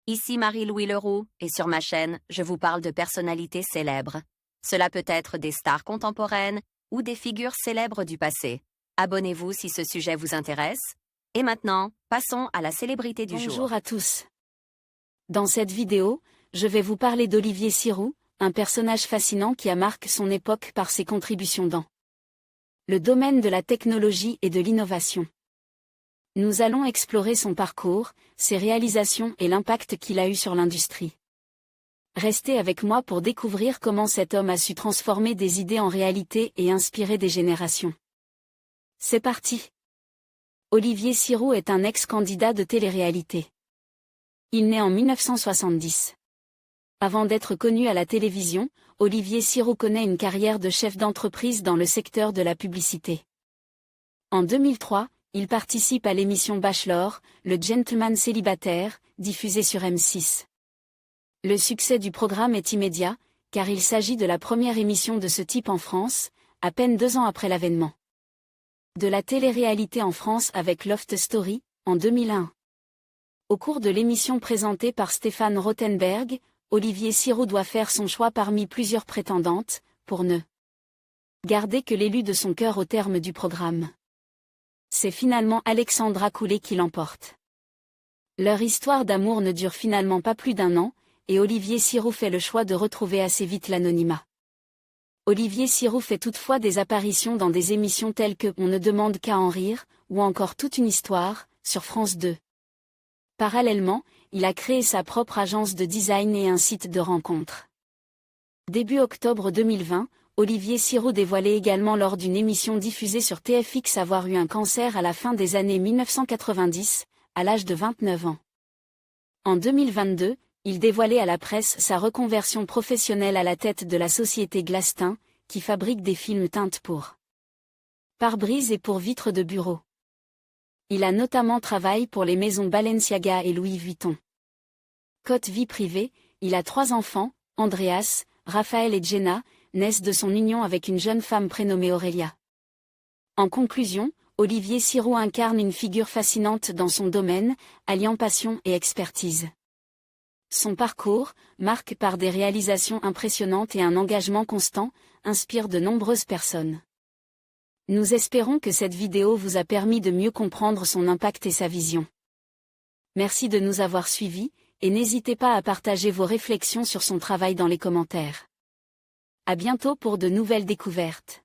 Ici Marie-Louis Leroux, et sur ma chaîne, je vous parle de personnalités célèbres. Cela peut être des stars contemporaines ou des figures célèbres du passé. Abonnez-vous si ce sujet vous intéresse. Et maintenant, passons à la célébrité du jour. Bonjour à tous. Dans cette vidéo, je vais vous parler d'Olivier Siroux, un personnage fascinant qui a marqué son époque par ses contributions dans le domaine de la technologie et de l'innovation. Nous allons explorer son parcours, ses réalisations et l'impact qu'il a eu sur l'industrie. Restez avec moi pour découvrir comment cet homme a su transformer des idées en réalité et inspirer des générations. C'est parti. Olivier Siroux est un ex-candidat de télé-réalité. Il naît en 1970. Avant d'être connu à la télévision, Olivier Siroux connaît une carrière de chef d'entreprise dans le secteur de la publicité. En 2003, il participe à l'émission Bachelor, le gentleman célibataire, diffusée sur M6. Le succès du programme est immédiat, car il s'agit de la première émission de ce type en France, à peine 2 ans après l'avènement de la télé-réalité en France avec Loft Story, en 2001. Au cours de l'émission présentée par Stéphane Rothenberg, Olivier Siroux doit faire son choix parmi plusieurs prétendantes, pour ne garder que l'élu de son cœur au terme du programme. C'est finalement Alexandra Coulet qui l'emporte. Leur histoire d'amour ne dure finalement pas plus d'1 an, et Olivier Siroux fait le choix de retrouver assez vite l'anonymat. Olivier Siroux fait toutefois des apparitions dans des émissions telles que On ne demande qu'à en rire, ou encore Toute une histoire, sur France 2. Parallèlement, il a créé sa propre agence de design et un site de rencontres. Début octobre 2020, Olivier Siroux dévoilait également lors d'une émission diffusée sur TFX avoir eu un cancer à la fin des années 1990, à l'âge de 29 ans. En 2022, il dévoilait à la presse sa reconversion professionnelle à la tête de la société Glastin, qui fabrique des films teintes pour pare-brise et pour vitres de bureau. Il a notamment travaillé pour les maisons Balenciaga et Louis Vuitton. Côté vie privée, il a 3 enfants, Andreas, Raphaël et Jenna, naissent de son union avec une jeune femme prénommée Aurélia. En conclusion, Olivier Siroux incarne une figure fascinante dans son domaine, alliant passion et expertise. Son parcours, marqué par des réalisations impressionnantes et un engagement constant, inspire de nombreuses personnes. Nous espérons que cette vidéo vous a permis de mieux comprendre son impact et sa vision. Merci de nous avoir suivis, et n'hésitez pas à partager vos réflexions sur son travail dans les commentaires. À bientôt pour de nouvelles découvertes.